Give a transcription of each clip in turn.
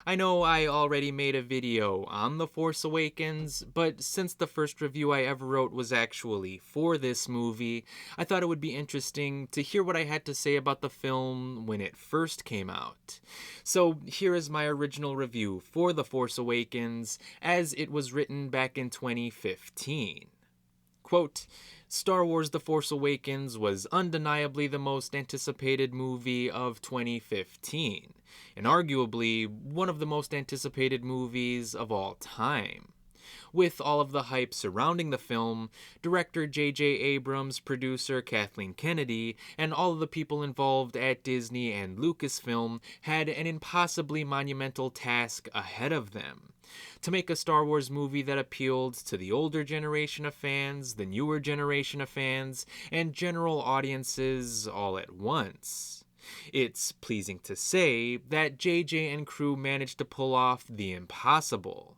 I know I already made a video on The Force Awakens, but since the first review I ever wrote was actually for this movie, I thought it would be interesting to hear what I had to say about the film when it first came out. So here is my original review for The Force Awakens as it was written back in 2015. Quote, Star Wars The Force Awakens was undeniably the most anticipated movie of 2015, and arguably one of the most anticipated movies of all time. With all of the hype surrounding the film, director J.J. Abrams, producer Kathleen Kennedy, and all of the people involved at Disney and Lucasfilm had an impossibly monumental task ahead of them. To make a Star Wars movie that appealed to the older generation of fans, the newer generation of fans, and general audiences all at once. It's pleasing to say that JJ and crew managed to pull off the impossible.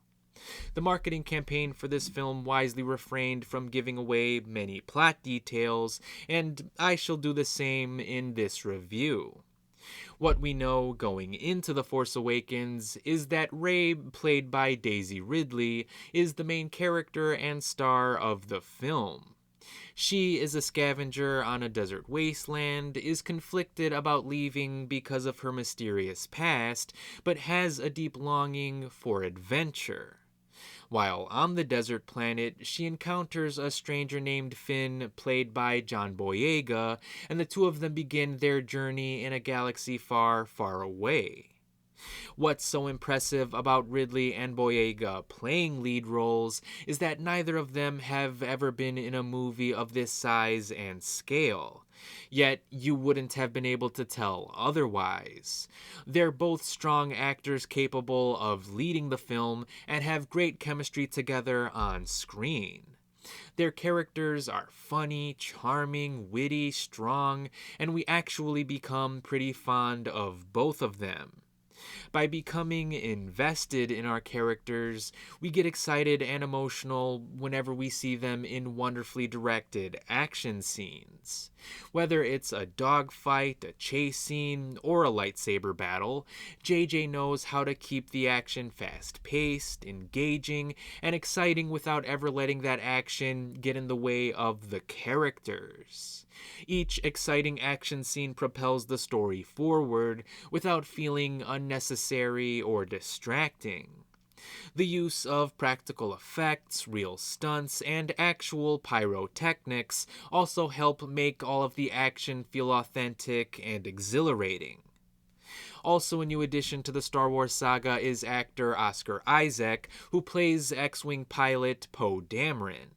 The marketing campaign for this film wisely refrained from giving away many plot details, and I shall do the same in this review. What we know going into The Force Awakens is that Rey, played by Daisy Ridley, is the main character and star of the film. She is a scavenger on a desert wasteland, is conflicted about leaving because of her mysterious past, but has a deep longing for adventure. While on the desert planet, she encounters a stranger named Finn, played by John Boyega, and the two of them begin their journey in a galaxy far, far away. What's so impressive about Ridley and Boyega playing lead roles is that neither of them have ever been in a movie of this size and scale. Yet you wouldn't have been able to tell otherwise. They're both strong actors capable of leading the film and have great chemistry together on screen. Their characters are funny, charming, witty, strong, and we actually become pretty fond of both of them. By becoming invested in our characters, we get excited and emotional whenever we see them in wonderfully directed action scenes. Whether it's a dogfight, a chase scene, or a lightsaber battle, JJ knows how to keep the action fast-paced, engaging, and exciting without ever letting that action get in the way of the characters. Each exciting action scene propels the story forward without feeling unnecessary or distracting. The use of practical effects, real stunts, and actual pyrotechnics also help make all of the action feel authentic and exhilarating. Also, a new addition to the Star Wars saga is actor Oscar Isaac, who plays X-Wing pilot Poe Dameron.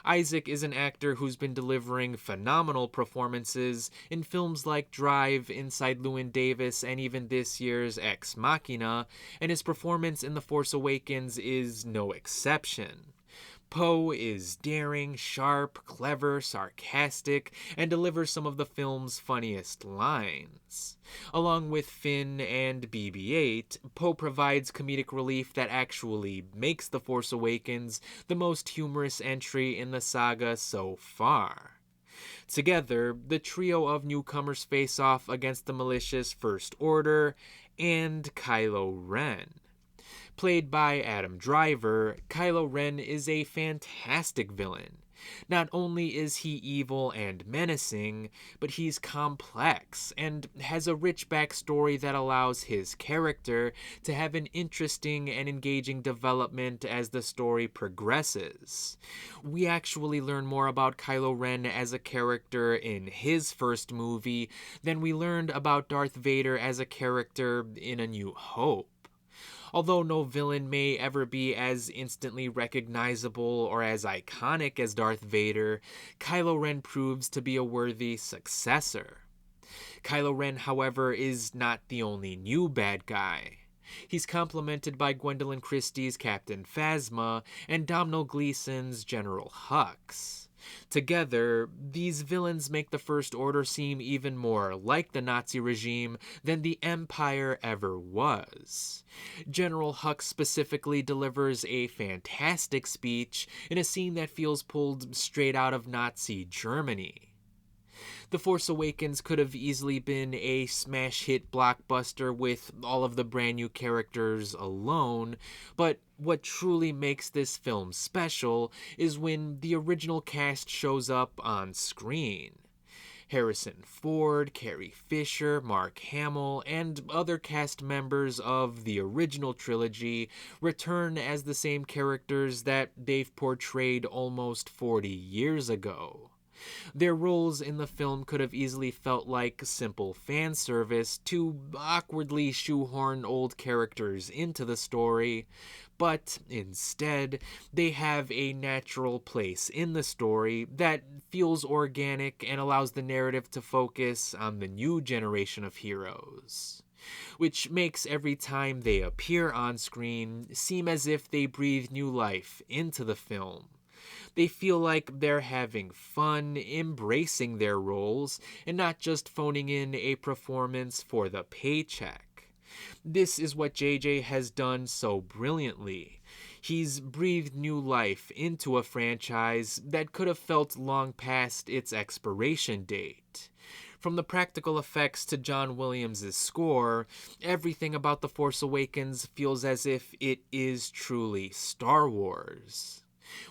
Isaac is an actor who's been delivering phenomenal performances in films like Drive, Inside Llewyn Davis, and even this year's Ex Machina, and his performance in The Force Awakens is no exception. Poe is daring, sharp, clever, sarcastic, and delivers some of the film's funniest lines. Along with Finn and BB-8, Poe provides comedic relief that actually makes The Force Awakens the most humorous entry in the saga so far. Together, the trio of newcomers face off against the malicious First Order and Kylo Ren. Played by Adam Driver, Kylo Ren is a fantastic villain. Not only is he evil and menacing, but he's complex and has a rich backstory that allows his character to have an interesting and engaging development as the story progresses. We actually learn more about Kylo Ren as a character in his first movie than we learned about Darth Vader as a character in A New Hope. Although no villain may ever be as instantly recognizable or as iconic as Darth Vader, Kylo Ren proves to be a worthy successor. Kylo Ren, however, is not the only new bad guy. He's complemented by Gwendolyn Christie's Captain Phasma and Domhnall Gleeson's General Hux. Together, these villains make the First Order seem even more like the Nazi regime than the Empire ever was. General Hux specifically delivers a fantastic speech in a scene that feels pulled straight out of Nazi Germany. The Force Awakens could have easily been a smash hit blockbuster with all of the brand new characters alone, but what truly makes this film special is when the original cast shows up on screen. Harrison Ford, Carrie Fisher, Mark Hamill, and other cast members of the original trilogy return as the same characters that they've portrayed almost 40 years ago. Their roles in the film could have easily felt like simple fan service to awkwardly shoehorn old characters into the story, but instead, they have a natural place in the story that feels organic and allows the narrative to focus on the new generation of heroes, which makes every time they appear on screen seem as if they breathe new life into the film. They feel like they're having fun, embracing their roles, and not just phoning in a performance for the paycheck. This is what JJ has done so brilliantly. He's breathed new life into a franchise that could have felt long past its expiration date. From the practical effects to John Williams' score, everything about The Force Awakens feels as if it is truly Star Wars.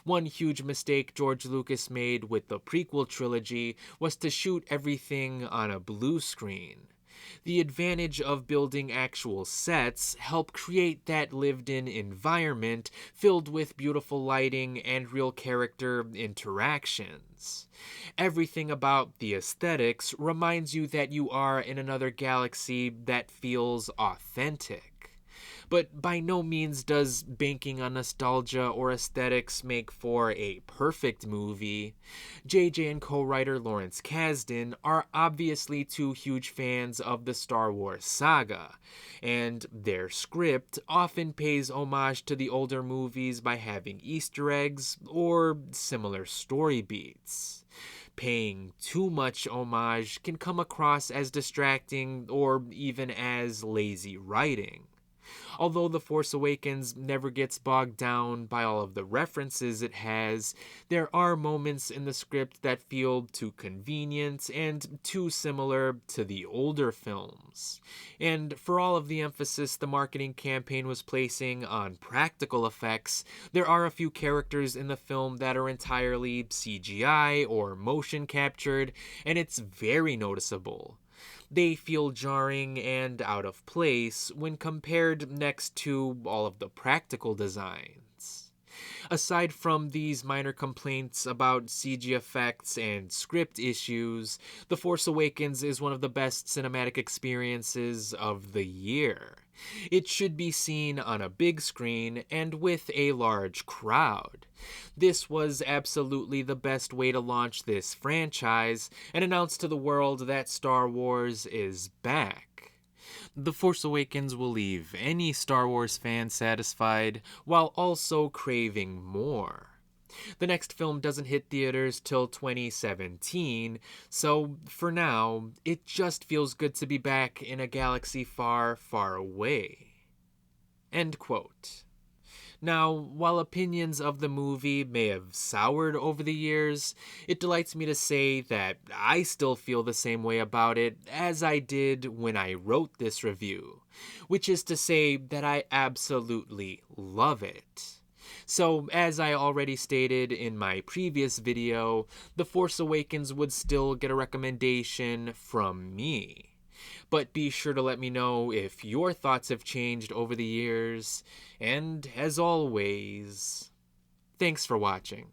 One huge mistake George Lucas made with the prequel trilogy was to shoot everything on a blue screen. The advantage of building actual sets help create that lived-in environment filled with beautiful lighting and real character interactions. Everything about the aesthetics reminds you that you are in another galaxy that feels authentic. But by no means does banking on nostalgia or aesthetics make for a perfect movie. JJ and co-writer Lawrence Kasdan are obviously two huge fans of the Star Wars saga, and their script often pays homage to the older movies by having Easter eggs or similar story beats. Paying too much homage can come across as distracting or even as lazy writing. Although The Force Awakens never gets bogged down by all of the references it has, there are moments in the script that feel too convenient and too similar to the older films. And for all of the emphasis the marketing campaign was placing on practical effects, there are a few characters in the film that are entirely CGI or motion captured, and it's very noticeable. They feel jarring and out of place when compared next to all of the practical designs. Aside from these minor complaints about CG effects and script issues, The Force Awakens is one of the best cinematic experiences of the year. It should be seen on a big screen and with a large crowd. This was absolutely the best way to launch this franchise and announce to the world that Star Wars is back. The Force Awakens will leave any Star Wars fan satisfied while also craving more. The next film doesn't hit theaters till 2017, so for now, it just feels good to be back in a galaxy far, far away. End quote. Now, while opinions of the movie may have soured over the years, it delights me to say that I still feel the same way about it as I did when I wrote this review, which is to say that I absolutely love it. So, as I already stated in my previous video, The Force Awakens would still get a recommendation from me. But be sure to let me know if your thoughts have changed over the years, and as always, thanks for watching.